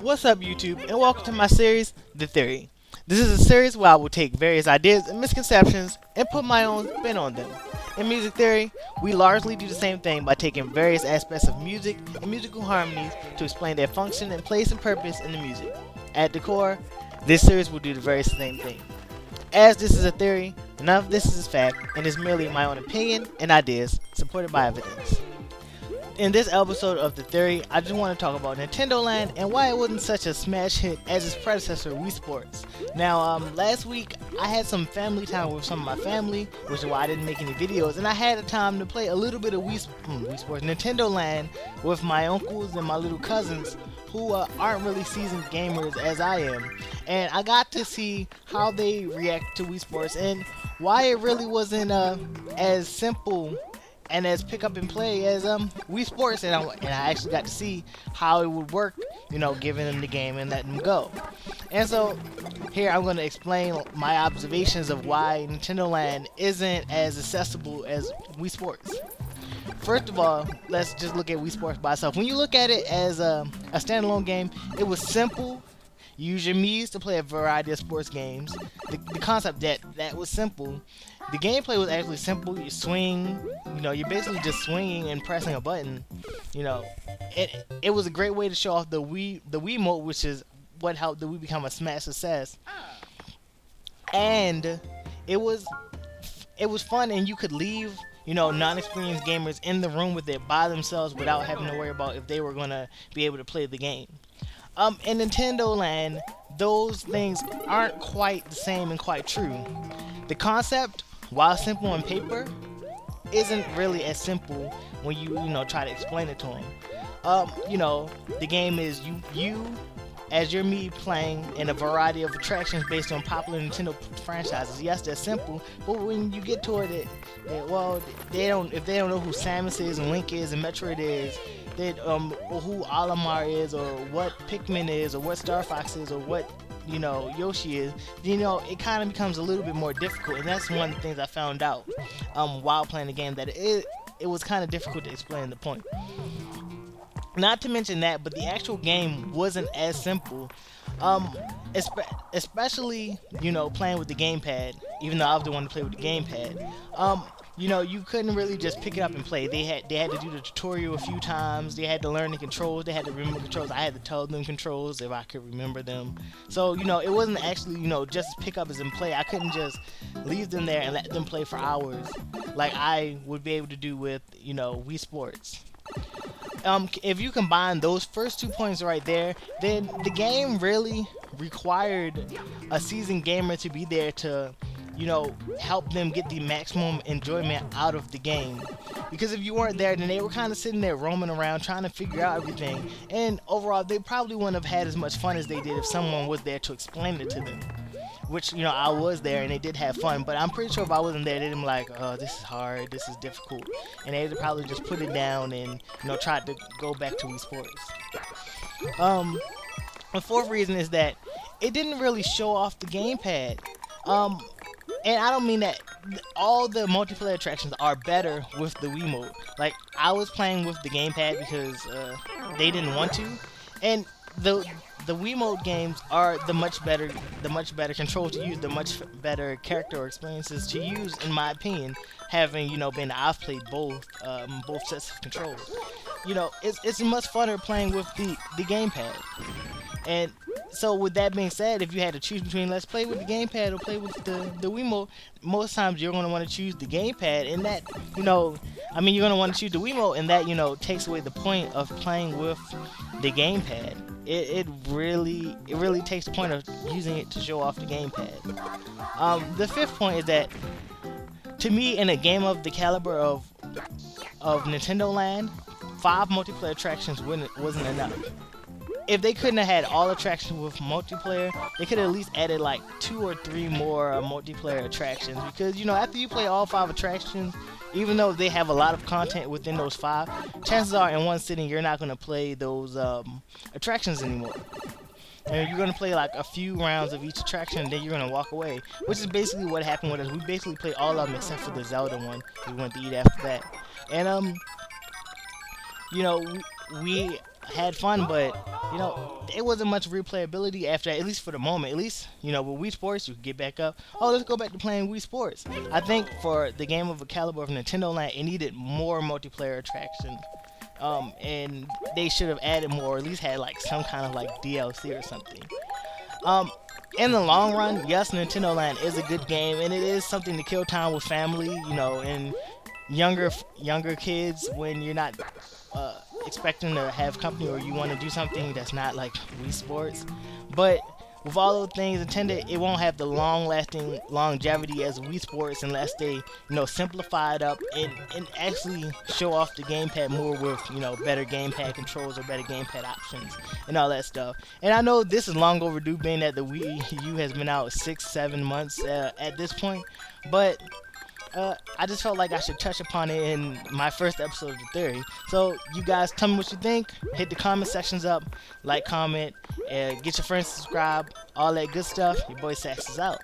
What's up, YouTube, and welcome to my series, The Theory. This is a series where I will take various ideas and misconceptions and put my own spin on them. In music theory, we largely do the same thing by taking various aspects of music and musical harmonies to explain their function and place and purpose in the music. At the core, this series will do the very same thing. As this is a theory, none of this is fact and is merely my own opinion and ideas supported by evidence. In this episode of The Theory, I just want to talk about NintendoLand and why it wasn't such a smash hit as its predecessor, Wii Sports. Now, last week I had some family time with some of my family, which is why I didn't make any videos, and I had the time to play a little bit of Wii Sports, NintendoLand with my uncles and my little cousins who aren't really seasoned gamers as I am. And I got to see how they react to Wii Sports and why it really wasn't as simple and as pick up and play as Wii Sports, and I actually got to see how it would work, giving them the game and letting them go. And so here I'm going to explain my observations of why NintendoLand isn't as accessible as Wii Sports. First of all, let's just look at Wii Sports by itself. When you look at it as a standalone game, it was simple. You use your Mii's to play a variety of sports games. The concept that was simple. The gameplay was actually simple. You swing, you're basically just swinging and pressing a button. It was a great way to show off the Wiimote, which is what helped the Wii become a smash success. And it was fun, and you could leave non-experienced gamers in the room with it by themselves without having to worry about if they were gonna be able to play the game. In NintendoLand, those things aren't quite the same and quite true. The concept, while simple on paper, isn't really as simple when you try to explain it to them. The game is you as your Mii playing in a variety of attractions based on popular Nintendo franchises. Yes, they're simple, but when you get toward it, if they don't know who Samus is and Link is and Metroid is, or who Olimar is, or what Pikmin is, or what Star Fox is, or what Yoshi is, it kind of becomes a little bit more difficult. And that's one of the things I found out while playing the game, that it was kind of difficult to explain the point. Not to mention that, but the actual game wasn't as simple, especially playing with the gamepad. Even though I was the one to play with the gamepad, you couldn't really just pick it up and play. They had to do the tutorial a few times. They had to learn the controls. They had to remember the controls. I had to tell them controls if I could remember them. So it wasn't actually just pick up as in play. I couldn't just leave them there and let them play for hours like I would be able to do with Wii Sports. If you combine those first 2 points right there, then the game really required a seasoned gamer to be there to help them get the maximum enjoyment out of the game. Because if you weren't there, then they were kind of sitting there roaming around trying to figure out everything, and overall they probably wouldn't have had as much fun as they did if someone was there to explain it to them. Which I was there and they did have fun, but I'm pretty sure if I wasn't there, they'd be like, oh, this is hard, this is difficult, and they'd probably just put it down and try to go back to Wii Sports. The fourth reason is that it didn't really show off the gamepad. And I don't mean that all the multiplayer attractions are better with the Wiimote. Like, I was playing with the gamepad because they didn't want to, and the Wiimote games are the much better controls to use, the much better character experiences to use, in my opinion. Having been I've played both sets of controls. It's much funner playing with the gamepad. And so with that being said, if you had to choose between let's play with the gamepad or play with the Wiimote, most times you're going to want to choose the gamepad, and that you're going to want to choose the Wiimote, and that takes away the point of playing with the gamepad. It really takes the point of using it to show off the gamepad. The fifth point is that, to me, in a game of the caliber of NintendoLand, 5 multiplayer attractions wasn't enough. If they couldn't have had all attractions with multiplayer, they could have at least added like 2 or 3 more multiplayer attractions. Because after you play all 5 attractions, even though they have a lot of content within those 5, chances are in one sitting you're not going to play those attractions anymore. And you're going to play like a few rounds of each attraction, and then you're going to walk away. Which is basically what happened with us. We basically played all of them except for the Zelda one. We went to eat after that. And we had fun, but there wasn't much replayability after that, at least for the moment. At least, with Wii Sports, you could get back up. Oh, let's go back to playing Wii Sports. I think for the game of a caliber of Nintendo Land, it needed more multiplayer attraction. And they should have added more, or at least had like some kind of like DLC or something. Um, in the long run, yes, Nintendo Land is a good game, and it is something to kill time with family, and younger kids when you're not expecting to have company or you want to do something that's not like Wii Sports. But with all those things intended, it won't have the long-lasting longevity as Wii Sports unless they, simplify it up and actually show off the gamepad more with, better gamepad controls or better gamepad options and all that stuff. And I know this is long overdue, being that the Wii U has been out 6-7 months at this point, but I just felt like I should touch upon it in my first episode of The Theory. So, you guys tell me what you think. Hit the comment sections up. Like, comment, get your friends to subscribe. All that good stuff. Your boy Sax is out.